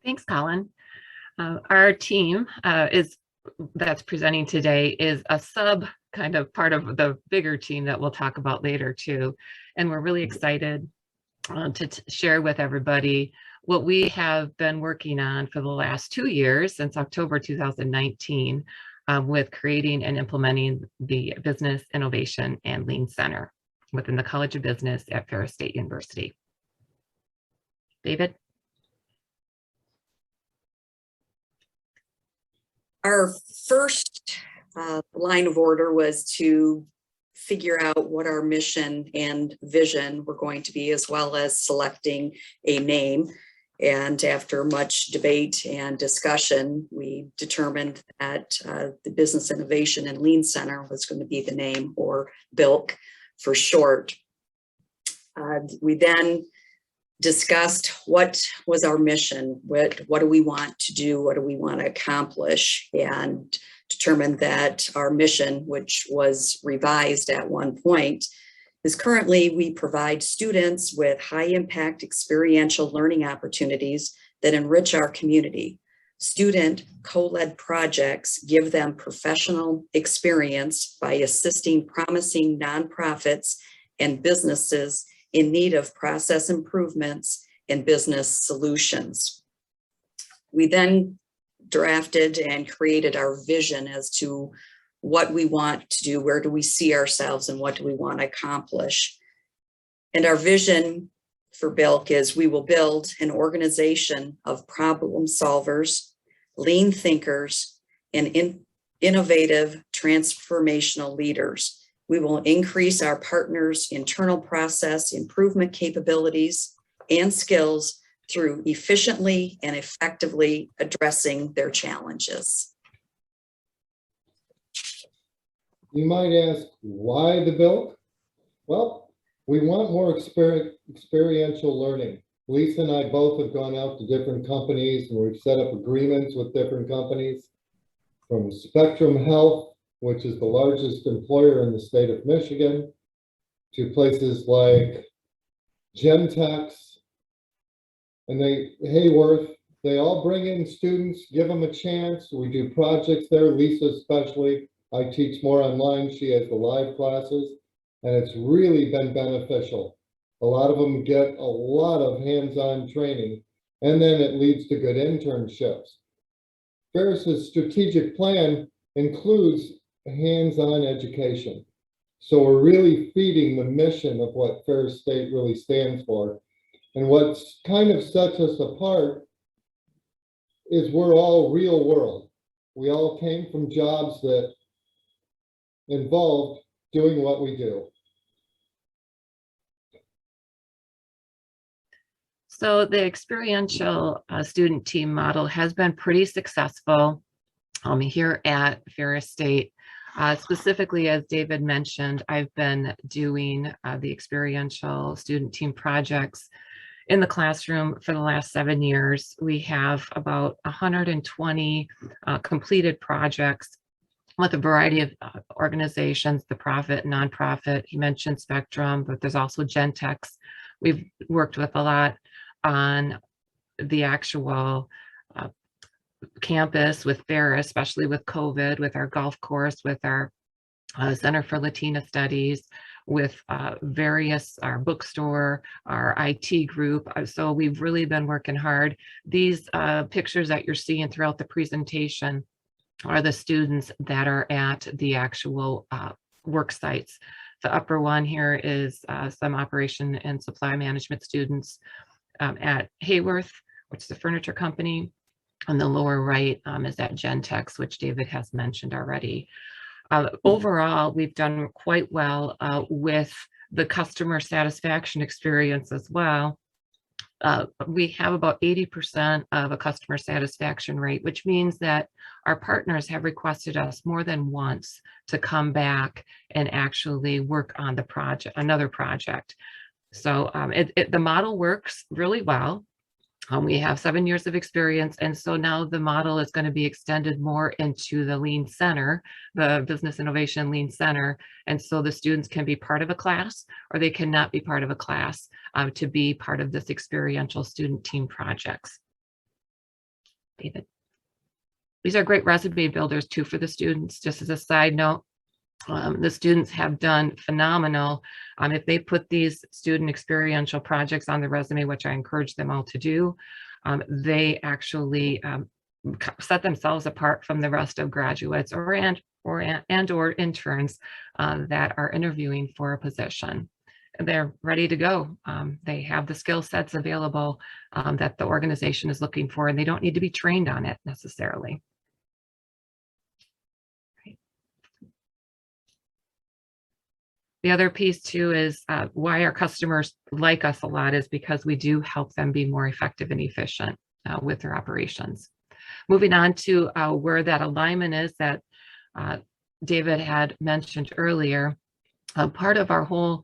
Thanks, Colin. Our team that's presenting today is a sub kind of part of the bigger team that we'll talk about later too. And we're really excited to share with everybody what we have been working on for the last 2 years since October 2019 with creating and implementing the Business Innovation and Lean Center within the College of Business at Ferris State University. David? Our first line of order was to figure out what our mission and vision were going to be, as well as selecting a name. And after much debate and discussion, we determined that the Business Innovation and Lean Center was going to be the name, or BILC for short. We then discussed what was our mission, what do we want to do, what do we want to accomplish, and determined that our mission, which was revised at one point, is currently we provide students with high impact experiential learning opportunities that enrich our community. Student co-led projects give them professional experience by assisting promising nonprofits and businesses in need of process improvements and business solutions. We then drafted and created our vision as to what we want to do, where do we see ourselves, and what do we want to accomplish. And our vision for BILC is we will build an organization of problem solvers, lean thinkers, and innovative transformational leaders. We will increase our partners' internal process improvement capabilities and skills through efficiently and effectively addressing their challenges. You might ask, why the BILC? Well, we want more experiential learning. Lisa and I both have gone out to different companies, and we've set up agreements with different companies, from Spectrum Health, which is the largest employer in the state of Michigan, to places like Gentex and Hayworth. They all bring in students, give them a chance. We do projects there, Lisa especially. I teach more online, she has the live classes, and it's really been beneficial. A lot of them get a lot of hands-on training, and then it leads to good internships. Ferris's strategic plan includes hands-on education. So we're really feeding the mission of what Ferris State really stands for. And what kind of sets us apart is we're all real world. We all came from jobs that involved doing what we do. So the experiential student team model has been pretty successful here at Ferris State. Specifically, as David mentioned, I've been doing the experiential student team projects in the classroom for the last 7 years. We have about 120 completed projects with a variety of organizations, the profit, nonprofit. He mentioned Spectrum, but there's also Gentex. We've worked with a lot on the actual campus with Ferris, especially with COVID, with our golf course, with our Center for Latina Studies, with our bookstore, our IT group. So we've really been working hard. These pictures that you're seeing throughout the presentation are the students that are at the actual work sites. The upper one here is some operation and supply management students at Hayworth, which is a furniture company. On the lower right is at Gentex, which David has mentioned already. Overall, we've done quite well with the customer satisfaction experience as well. We have about 80% of a customer satisfaction rate, which means that our partners have requested us more than once to come back and actually work on the project, another project. So the model works really well. We have 7 years of experience, and so now the model is going to be extended more into the Lean Center, the Business Innovation Lean Center, and so the students can be part of a class or they cannot be part of a class to be part of this experiential student team projects. David. These are great resume builders too for the students. Just as a side note, the students have done phenomenal. If they put these student experiential projects on the resume, which I encourage them all to do, they actually set themselves apart from the rest of graduates or interns that are interviewing for a position. They're ready to go. They have the skill sets available that the organization is looking for, and they don't need to be trained on it necessarily. The other piece too is why our customers like us a lot is because we do help them be more effective and efficient with their operations. Moving on to where that alignment is that David had mentioned earlier, part of our whole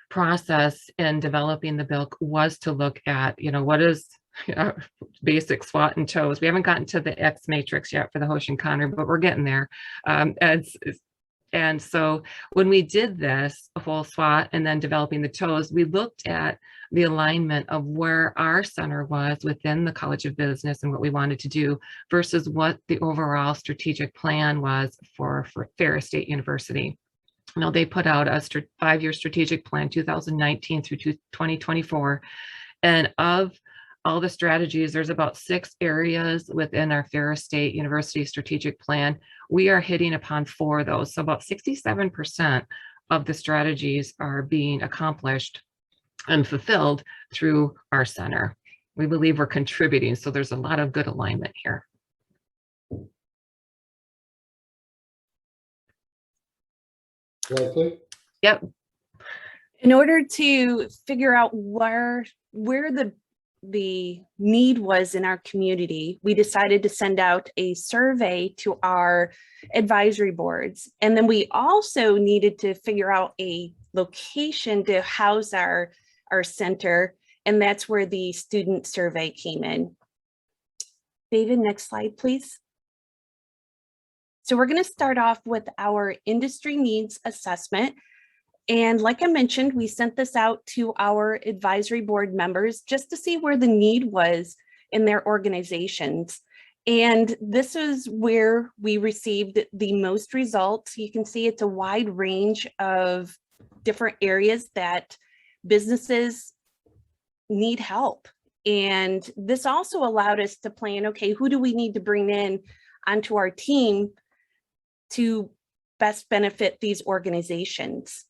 process in developing the BILC was to look at, what is basic SWOT and TOES. We haven't gotten to the X matrix yet for the Hosh and Connor, but we're getting there. And so when we did this whole SWOT and then developing the TOES, we looked at the alignment of where our center was within the College of Business and what we wanted to do versus what the overall strategic plan was for Ferris State University. Now, they put out a 5-year strategic plan, 2019 through 2024. And of all the strategies, there's about 6 areas within our Ferris State University strategic plan. We are hitting upon 4 of those. So about 67% of the strategies are being accomplished and fulfilled through our center. We believe we're contributing. So there's a lot of good alignment here. Leslie? Yep. In order to figure out where the need was in our community, we decided to send out a survey to our advisory boards. And then we also needed to figure out a location to house our center. And that's where the student survey came in. David, next slide, please. So we're going to start off with our industry needs assessment. And like I mentioned, we sent this out to our advisory board members just to see where the need was in their organizations. And this is where we received the most results. You can see it's a wide range of different areas that businesses need help. And this also allowed us to plan, okay, who do we need to bring in onto our team to best benefit these organizations?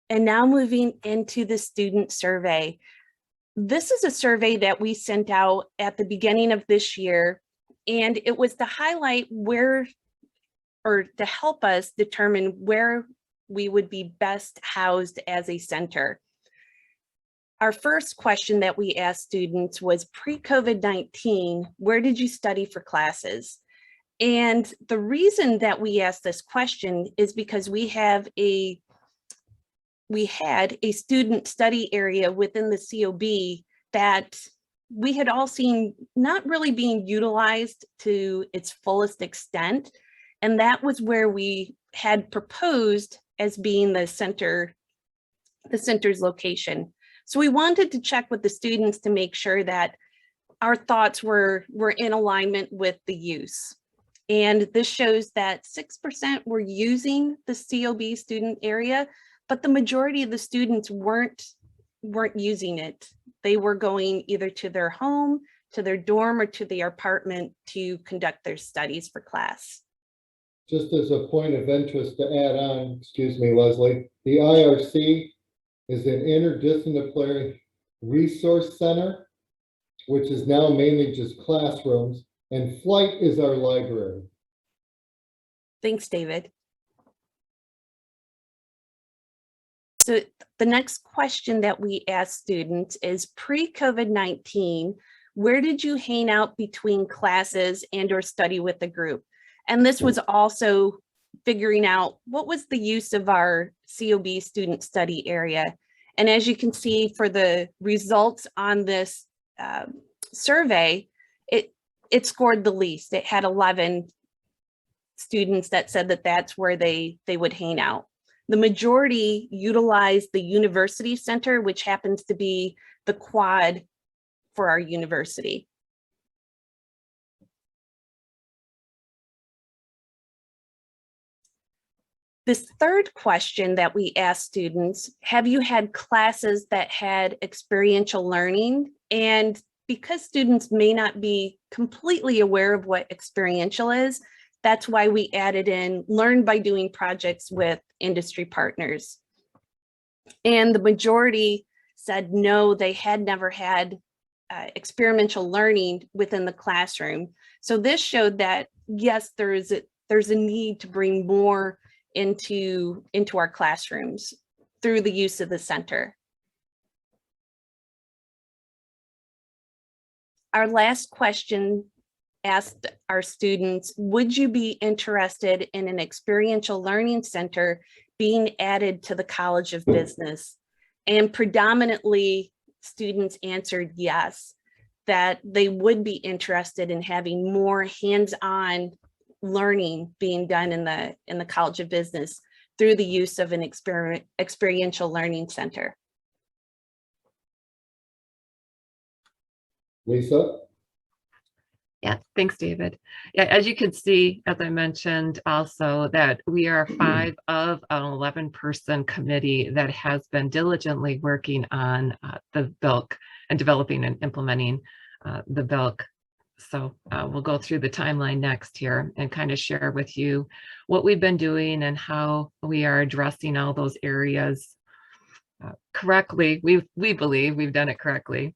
And now moving into the student survey. This is a survey that we sent out at the beginning of this year, and it was to highlight where, or to help us determine where we would be best housed as a center. Our first question that we asked students was, pre-COVID-19, where did you study for classes? And the reason that we asked this question is because we had a student study area within the COB that we had all seen not really being utilized to its fullest extent. And that was where we had proposed as being the center's location. So we wanted to check with the students to make sure that our thoughts were in alignment with the use. And this shows that 6% were using the COB student area, but the majority of the students weren't using it. They were going either to their home, to their dorm, or to their apartment to conduct their studies for class. Just as a point of interest to add on, excuse me, Leslie, the IRC is an interdisciplinary resource center, which is now mainly just classrooms, and Flight is our library. Thanks, David. So the next question that we asked students is, pre-COVID-19, where did you hang out between classes and or study with the group? And this was also figuring out what was the use of our COB student study area. And as you can see for the results on this survey, it scored the least. It had 11 students that said that that's where they would hang out. The majority utilized the university center, which happens to be the quad for our university. This third question that we asked students, have you had classes that had experiential learning? And because students may not be completely aware of what experiential is, that's why we added in learn by doing projects with industry partners. And the majority said no, they had never had experiential learning within the classroom. So this showed that, yes, there's a need to bring more into our classrooms through the use of the center. Our last question asked our students, would you be interested in an experiential learning center being added to the College of Business? And predominantly students answered yes, that they would be interested in having more hands-on learning being done in the College of Business through the use of an experiential learning center. Lisa? Yeah, thanks, David. Yeah, as you can see, as I mentioned also, that we are 5 of an 11-person committee that has been diligently working on the BILC and developing and implementing the BILC. So we'll go through the timeline next here and kind of share with you what we've been doing and how we are addressing all those areas correctly. We believe we've done it correctly.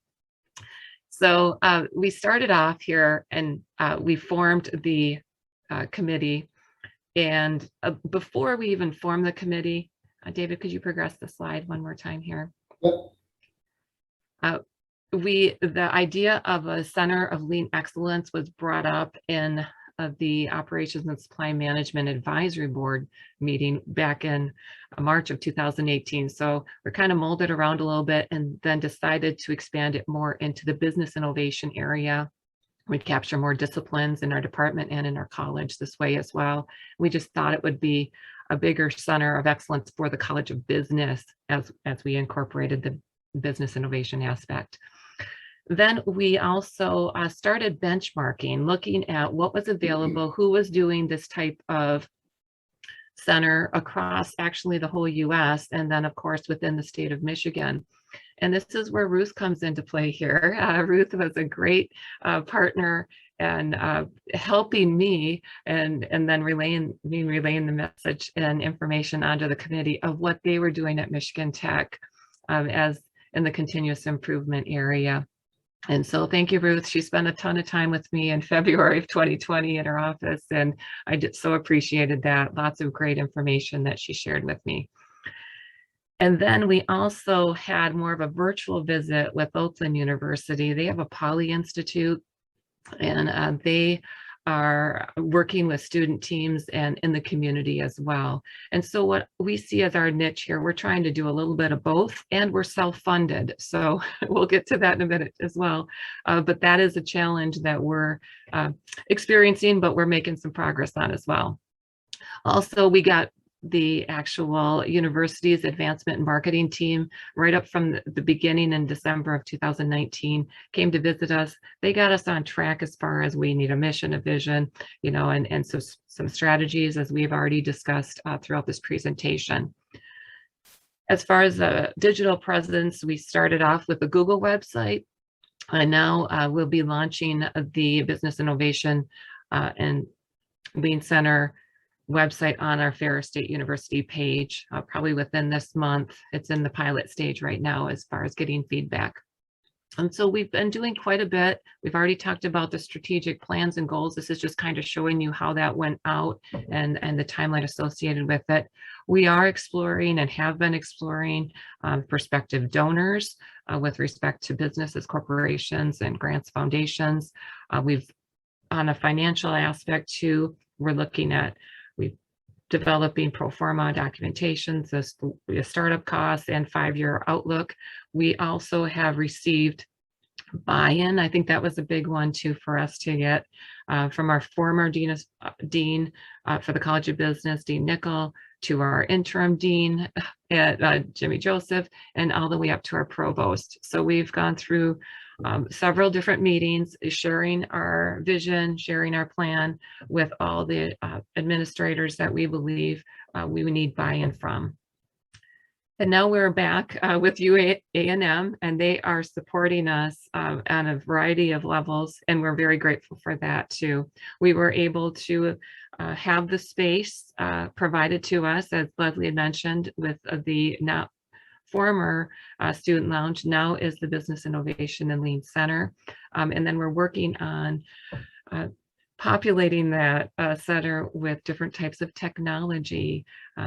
So we started off here and we formed the committee. And before we even formed the committee, David, could you progress the slide one more time here? Yep. The idea of a center of lean excellence was brought up in the Operations and Supply Management Advisory Board meeting back in March of 2018. So we're kind of molded around a little bit and then decided to expand it more into the business innovation area. We'd capture more disciplines in our department and in our college this way as well. We just thought it would be a bigger center of excellence for the College of Business as we incorporated the business innovation aspect. Then we also started benchmarking, looking at what was available, who was doing this type of center across actually the whole US, and then of course within the state of Michigan. And this is where Ruth comes into play here. Ruth was a great partner and helping me and then relaying the message and information onto the committee of what they were doing at Michigan Tech as in the continuous improvement area. And so thank you, Ruth. She spent a ton of time with me in February of 2020 in her office, and I did so appreciated that. Lots of great information that she shared with me. And then we also had more of a virtual visit with Oakland University. They have a Poly Institute, and they are working with student teams and in the community as well. And so what we see as our niche here, we're trying to do a little bit of both, and we're self-funded. So we'll get to that in a minute as well. But that is a challenge that we're experiencing, but we're making some progress on as well. Also, we got the actual university's advancement and marketing team right up from the beginning in December of 2019 came to visit us. They got us on track as far as we need a mission, a vision, you know, and so some strategies as we've already discussed throughout this presentation. As far as the digital presence, we started off with the Google website, and now we'll be launching the Business Innovation and Lean Center website on our Ferris State University page, probably within this month. It's in the pilot stage right now as far as getting feedback. And so we've been doing quite a bit. We've already talked about the strategic plans and goals. This is just kind of showing you how that went out and the timeline associated with it. We are exploring and have been exploring prospective donors with respect to businesses, corporations, and grants foundations. We've, on a financial aspect too, we're looking at developing pro forma documentations, the startup costs and 5-year outlook. We also have received buy-in. I think that was a big one too for us to get from our former dean for the College of Business, Dean Nickel, to our interim dean at Jimmy Joseph, and all the way up to our provost. So we've gone through several different meetings, sharing our vision, sharing our plan with all the administrators that we believe we would need buy-in from. And now we're back with UA&M, and they are supporting us on a variety of levels, and we're very grateful for that too. We were able to have the space provided to us, as Leslie had mentioned, with the now former student lounge, now is the Business Innovation and Lean Center. And then we're working on populating that center with different types of technology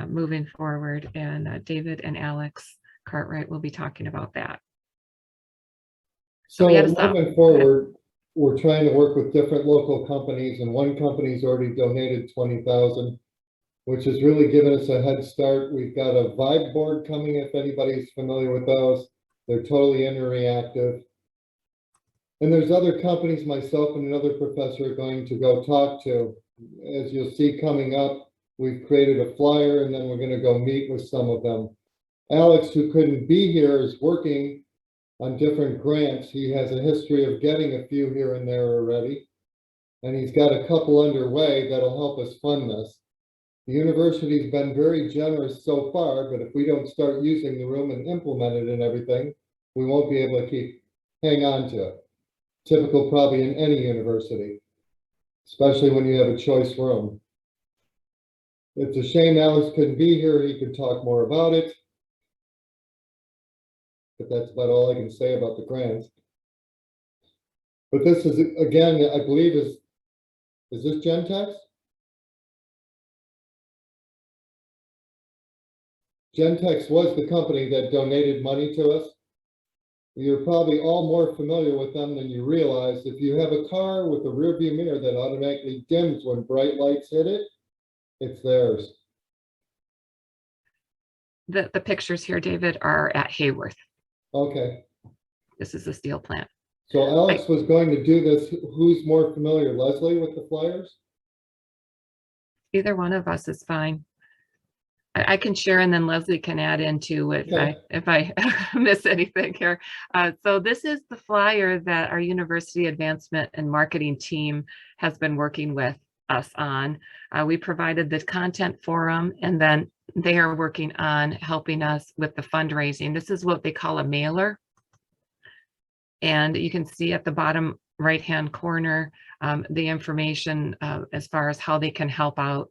moving forward. And David and Alex Cartwright will be talking about that. So we had a stop. moving forward, we're trying to work with different local companies, and one company's already donated 20,000, which has really given us a head start. We've got a vibe board coming, if anybody's familiar with those. They're totally interactive. And there's other companies myself and another professor are going to go talk to. As you'll see coming up, we've created a flyer, and then we're going to go meet with some of them. Alex, who couldn't be here, is working on different grants. He has a history of getting a few here and there already, and he's got a couple underway that'll help us fund this. The university's been very generous so far, but if we don't start using the room and implement it and everything, we won't be able to hang on to it. Typical probably in any university, especially when you have a choice room. It's a shame Alex couldn't be here. He could talk more about it. But that's about all I can say about the grants. But this is, again, I believe is this Gentex? Gentex was the company that donated money to us. You're probably all more familiar with them than you realize. If you have a car with a rear view mirror that automatically dims when bright lights hit it, it's theirs. The pictures here, David, are at Hayworth. Okay. This is the steel plant. So Alex was going to do this. Who's more familiar, Leslie, with the flyers? Either one of us is fine. I can share, and then Leslie can add into it if I miss anything here. So this is the flyer that our University Advancement and Marketing team has been working with us on. We provided the content forum, and then they are working on helping us with the fundraising. This is what they call a mailer. And you can see at the bottom right-hand corner the information as far as how they can help out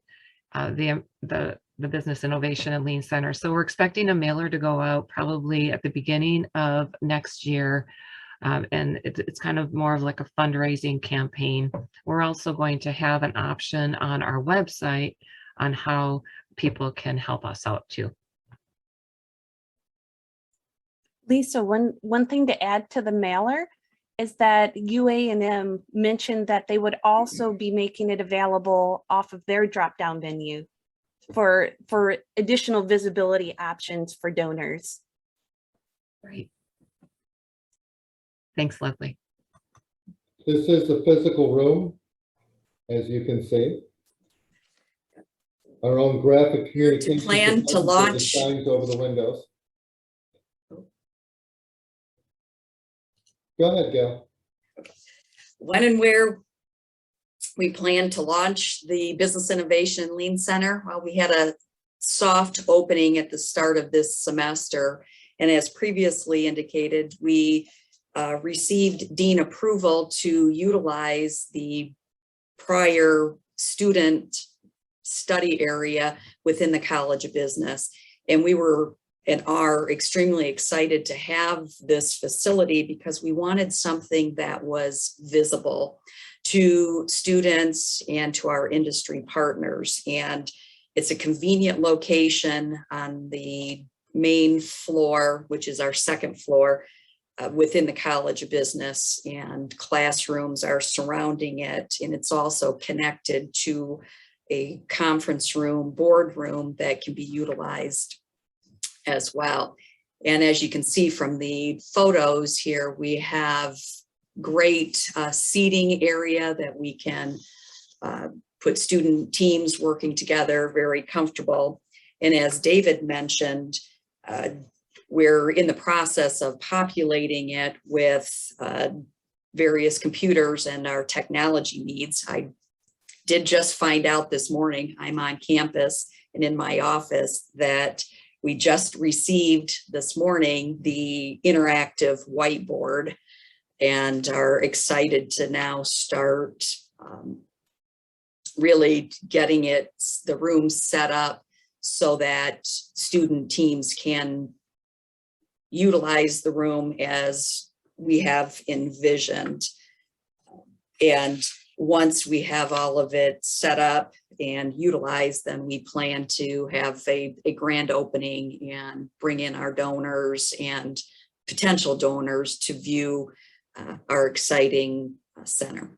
the Business Innovation and Lean Center. So we're expecting a mailer to go out probably at the beginning of next year. And it's kind of more of like a fundraising campaign. We're also going to have an option on our website on how people can help us out too. Lisa, one thing to add to the mailer is that UA&M mentioned that they would also be making it available off of their drop-down menu for additional visibility options for donors. Right. Thanks, Leslie. This is the physical room, as you can see. Our own graphic communication plan to launch signs over the windows. Go ahead, Gail. when and where we plan to launch the Business Innovation Lean Center. Well, we had a soft opening at the start of this semester. And as previously indicated, we received dean approval to utilize the prior student study area within the College of Business. And we were and are extremely excited to have this facility because we wanted something that was visible to students and to our industry partners. And it's a convenient location on the main floor, which is our second floor, within the College of Business, and classrooms are surrounding it. And it's also connected to a conference room, boardroom that can be utilized as well. And as you can see from the photos here, we have great seating area that we can put student teams working together, very comfortable. And as David mentioned, we're in the process of populating it with various computers and our technology needs. I did just find out this morning, I'm on campus and in my office, that we just received this morning the interactive whiteboard and are excited to now start really getting the room set up so that student teams can utilize the room as we have envisioned. And once we have all of it set up and utilized, then we plan to have a grand opening and bring in our donors and potential donors to view our exciting center.